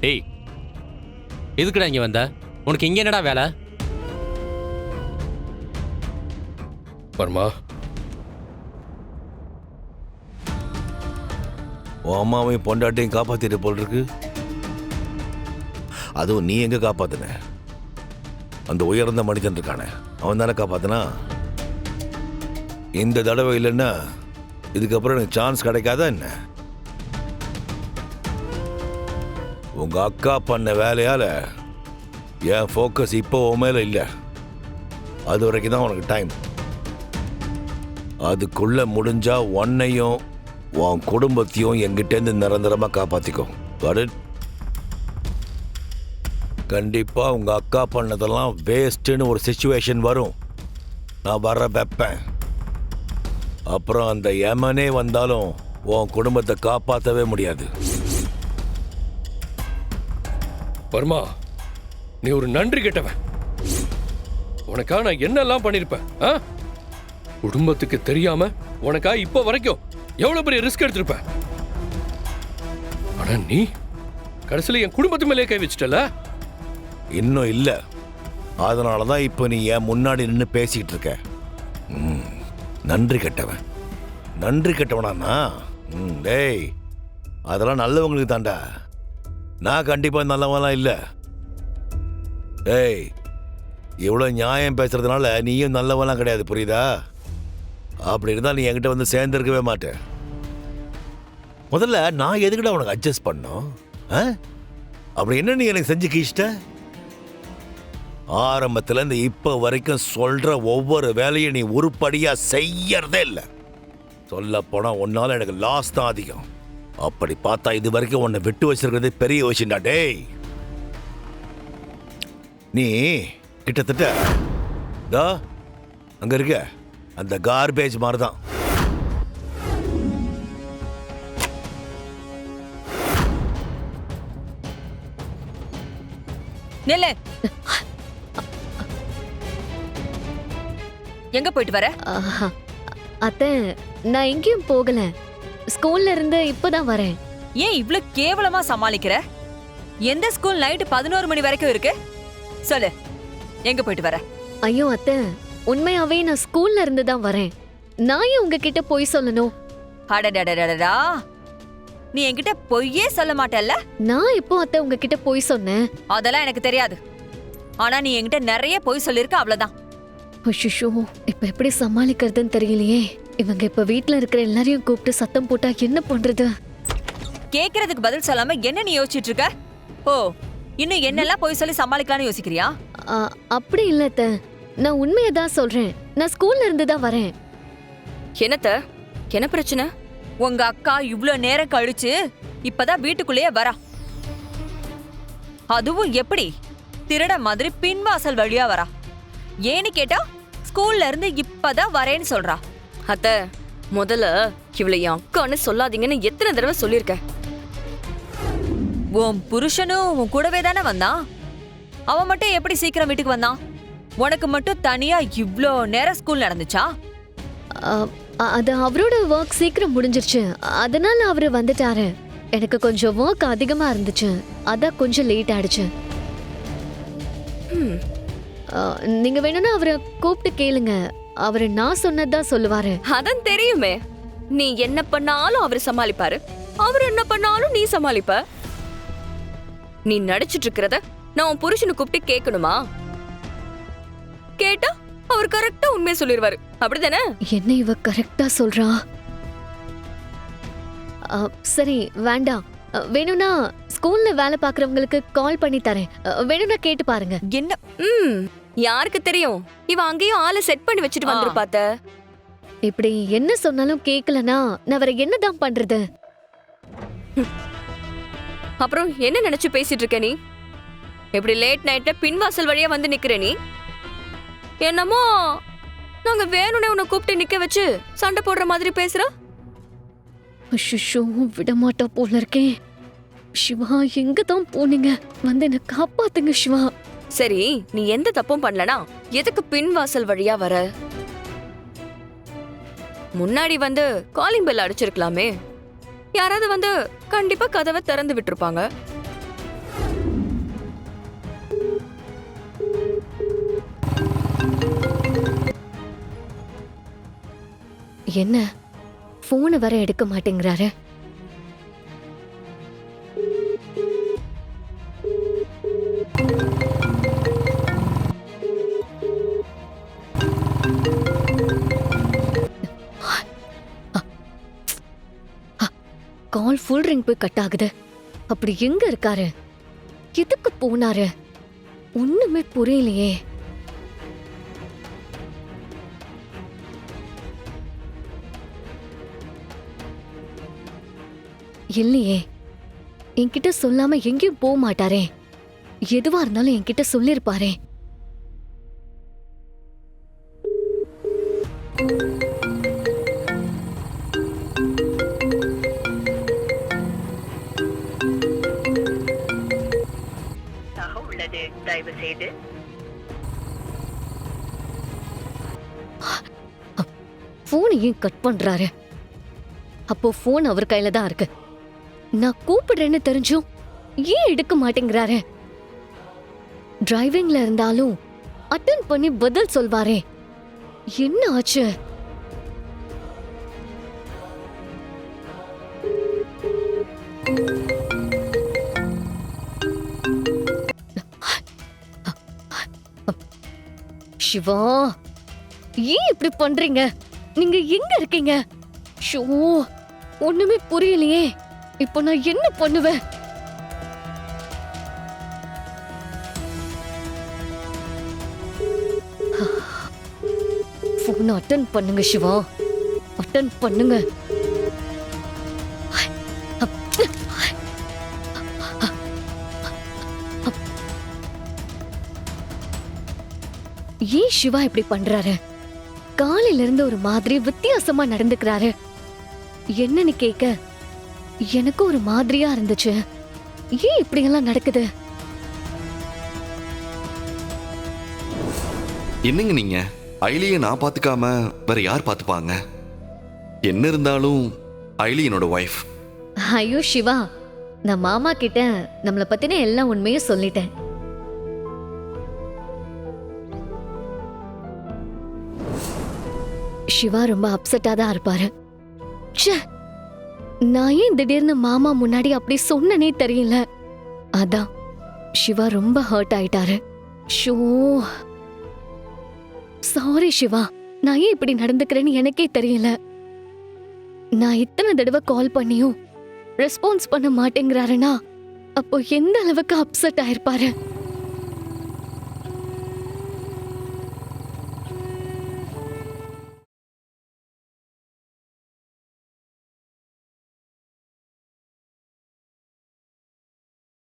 டேய், எதுக்குடா இங்க வந்த? உனக்கு இங்க என்னடா வேலை? வர்மா, உன் அம்மாவையும் பொண்டாட்டையும் காப்பாத்திட்டு போல் இருக்கு. அதுவும் நீ எங்க காப்பாத்தின? அந்த உயர்ந்த மனிதன் இருக்கானே, அவன் தானே காப்பாத்தினா. இந்த தடவை இல்லைன்னா இதுக்கப்புறம் எனக்கு சான்ஸ் கிடைக்காதா என்ன? உங்க அக்கா பண்ண வேலையால என் ஃபோக்கஸ் இப்போ உன் மேல இல்லை. அது வரைக்கும் தான் உனக்கு டைம். அதுக்குள்ள முடிஞ்சா உன்னையும் உன் குடும்பத்தையும் என்கிட்டேருந்து நிரந்தரமா காப்பாத்திக்கோ. கண்டிப்பா உங்க அக்கா பண்ணதெல்லாம் வேஸ்ட்னு ஒரு சிச்சுவேஷன் வரும். நான் வர வைப்பேன். அப்புறம் அந்த யமனே வந்தாலும் உன் குடும்பத்தை காப்பாற்றவே முடியாது. வர்மா, நீ ஒரு நன்றி கெட்டவன். உனக்கா நான் என்னெல்லாம் பண்ணிருப்பேன். குடும்பத்துக்கு தெரியாம உனக்கா இப்ப வரைக்கும் எவ்வளவு பெரிய ரிஸ்க் எடுத்திருப்ப. ஆனா நீ கடைசியில என் குடும்பத்து மேலே கை வச்சிட்டல. இன்னும் இல்ல. அதனாலதான் இப்ப நீ என் முன்னாடி நின்று பேசிக்கிட்டு இருக்க. நன்றி கெட்டவன். நன்றி கெட்டவனா? டேய், அதெல்லாம் நல்லவங்களுக்கு தாண்டா. நான் கண்டிப்பா நல்லவன்லாம் இல்ல. டேய், இவ்வளவு நியாயம் பேசுறதுனால நீயும் நல்லவன்லாம் கிடையாது, புரியுதா? அப்படி இருந்தா நீ என்கிட்ட வந்து சேர்ந்திருக்கவே மாட்டேன். முதல்ல நான் எதுக்கிட்ட உனக்கு அட்ஜஸ்ட் பண்ணோம்? அப்படி என்ன நீ எனக்கு செஞ்சு கீச்சிட்ட? ஆரம்பத்துல இருந்து இப்ப வரைக்கும் சொல்ற ஒவ்வொரு வேலையும் நீ உருப்படியா செய்யறதே இல்ல. சொல்ல போனா உன்னால எனக்கு லாஸ் தான் அதிகம். அப்படி பார்த்தா இது வரைக்கும் உன்னை விட்டு வச்சிருக்கிறது பெரிய விஷயம்டா. டேய், நீ கிட்டத்தட்ட அங்க இருக்க அந்த கார்பேஜ் மாதிரிதான். நில்லு. எங்க போயிட்டு வர? அத்தை, நான் எங்கேயும் போகல. ஸ்கூல்ல இருந்து இப்பதான் வரேன். ஏன் இவ்ளோ கேவலமா சமாளிக்கிற? எந்த ஸ்கூல் நைட்டு 11 மணி வரைக்கும் இருக்கு? சொல்லு, எங்க போயிட்டு வர? ஐயோ அத்தை, உண்மையாவே நான் ஸ்கூல்ல இருந்து தான் வரேன். நான் ஏன் உங்ககிட்ட போய் சொல்லணும்? அடடடடடா, நீ என்கிட்ட பொய்யே சொல்ல மாட்டல்ல? நான் எப்போ அத்தை உங்ககிட்ட போய் சொன்னேன்? அதெல்லாம் எனக்கு தெரியாது. ஆனா நீ என்கிட்ட நிறைய பொய் சொல்லிருக்க, அவ்வளவுதான். அஷிஷோ, இப்ப எப்படி சமாளிக்கிறதுன்னு தெரியலையே. இவங்க இப்ப வீட்ல இருக்கிற எல்லாரையும் கூப்பிட்டு சத்தம் போட்டா என்ன பண்றது? கேக்குறதுக்கு பதில் சொல்லாம என்ன நீ யோசிச்சுட்டு இருக்க? ஓ, இன்னும் என்னெல்லாம் பொய் சொல்லி சமாளிக்கலாம்னு யோசிக்கிறியா? அப்படி இல்ல அத்தை, நான் உண்மையதான் சொல்றேன். நான் ஸ்கூல்ல இருந்து தான் வரேன். என்னத்த, என்ன பிரச்சனை? உங்க அக்கா இவ்ளோ நேரம் கழிச்சு இப்பதான் வீட்டுக்குள்ளேயே வரா. அதுவும் எப்படி திருட மாதிரி பின்வாசல் வழியா வரா. ஏன்னு கேட்டா ஸ்கூல்ல இருந்து இப்பதான் வரேன்னு சொல்றா. அத்த, முதல்ல இவளை என் அக்கான்னு சொல்லாதீங்கன்னு எத்தனை தடவை சொல்லியிருக்கேன். உன் புருஷனும் உன் கூடவே தானே வந்தான். அவன் மட்டும் எப்படி சீக்கிரம் வீட்டுக்கு வந்தான்? உனக்கு மட்டும் தனியா இவ்ளோ நேரம் ஸ்கூல் நடந்துச்சா? அது அவரோட ஒர்க் சீக்கிரம் முடிஞ்சிருச்சு, அதனால அவரு வந்துட்டாரு. எனக்கு கொஞ்சம் ஒர்க் அதிகமா இருந்துச்சு, அதான் கொஞ்சம் லேட் ஆயிடுச்சு. நீங்க வேணும்னா அவரை கூப்பிட்டு கேளுங்க. அவரு நான் சொன்னதுதான் சொல்லுவாரு. அதான் தெரியுமே, நீ என்ன பண்ணாலும் அவரு சமாளிப்பாரு, அவர் என்ன பண்ணாலும் நீ சமாளிப்ப. நீ நடிச்சிட்டு இருக்கிறத நான் உன் புருஷனை கூப்பிட்டு கேட்கணுமா? கேட்டா அவர் கரெக்டா உண்மையை சொல்லிடுவாரு, அப்படிதானே? என்ன இவ கரெக்டா சொல்றா? சரி, வேண்டாம். வேணும்னா ஸ்கூல்ல வேலை பாக்குறவங்களுக்கு கால் பண்ணி தரேன். வேணும்னா கேட்டு பாருங்க. என்ன? யாருக்கு தெரியும், இவ அங்கேயும் ஆளை செட் பண்ணி வச்சுட்டு வந்துருப்பாத்த. இப்படி என்ன சொன்னாலும் கேட்கலனா நான் வேற என்னதான் பண்றது? அப்புறம் என்ன நினைச்சு பேசிட்டு இருக்க நீ? இப்படி லேட் நைட்ல பின்வாசல் வழியா வந்து நிக்கிற நீ. என்னமோ நாங்க வேணும்னே உன்னை கூப்பிட்டு நிக்க வச்சு சண்டை போடுற மாதிரி பேசுற. அஷிஷோ, விடமாட்டா போல இருக்கேன். சிவா, எங்க தான் போனீங்க? வந்து என்ன காப்பாத்துங்க சிவா. சரி, நீ எந்த தப்பும் பண்ணலனா எதுக்கு பின்வாசல் வழியா வர? முன்னாடி வந்து காலிங் பெல் அடிச்சிருக்கலாமே. யாராவது வந்து கண்டிப்பா கதவை திறந்து விட்டுருப்பாங்க. என்ன போனை வர எடுக்க மாட்டேங்கிறாரு. கால் ஃபுல் ரிங் போய் கட் ஆகுது. அப்படி எங்க இருக்காரு? எதுக்கு போனாரு? ஒண்ணுமே புரியலையே. இல்லையே, என்கிட்ட சொல்லாம எங்கேயும் போக மாட்டாரே. எதுவா இருந்தாலும் என்கிட்ட சொல்லிருப்பாரே. போனை ஏன் கட் பண்றாரு? அப்போ போன் அவர் கையில தான் இருக்கு. நான் கூப்பிடுறேன்னு தெரிஞ்சும் ஏன் எடுக்க மாட்டேங்கிறாரு? டிரைவிங்ல இருந்தாலும் அட்டன் பண்ணி பதில் சொல்வாரே. என்ன ஆச்சு? சிவா, ஏன் இப்படி பண்றீங்க? நீங்க எங்க இருக்கீங்க? ஷோ, ஒண்ணுமே புரியலையே. இப்போ நான் என்ன பண்ணுவேன்? போன் அட்டன் பண்ணுங்க சிவா, அட்டன் பண்ணுங்க. ஏன் சிவா இப்படி பண்றாரு? காலையில இருந்து ஒரு மாதிரி வித்தியாசமா நடந்துக்கிறாரு. என்னன்னு கேக்க எனக்கு ஒரு மாதிரியா இருந்துச்சு. ஏன் இப்படி எல்லாம் நடக்குது? என்னங்க நீங்க? ஐலியை நான் பாத்துக்காம வேற யார் பாத்துப்பாங்க? என்ன இருந்தாலும் ஐலி என்னோட வைஃப். ஐயோ சிவா, நான் மாமா கிட்ட நம்மள பத்தின எல்லா உண்மையும் சொல்லிட்டேன். சிவா ரொம்ப அப்செட்டா தான் இருப்பாரு. ச்சே, நான் ஏன் திடீர்னு மாமா முன்னாடி அப்படி சொன்னனே தெரியல. அதான் சிவா ரொம்ப ஹர்ட் ஆயிட்டாரு. ஷோ, சாரி சிவா, நான் ஏன் இப்படி நடந்துக்கிறேன்னு எனக்கே தெரியல. நான் இத்தனை தடவை கால் பண்ணியும் ரெஸ்பான்ஸ் பண்ண மாட்டேங்கிறாருன்னா அப்போ எந்த அளவுக்கு அப்செட் ஆயிருப்பாரு.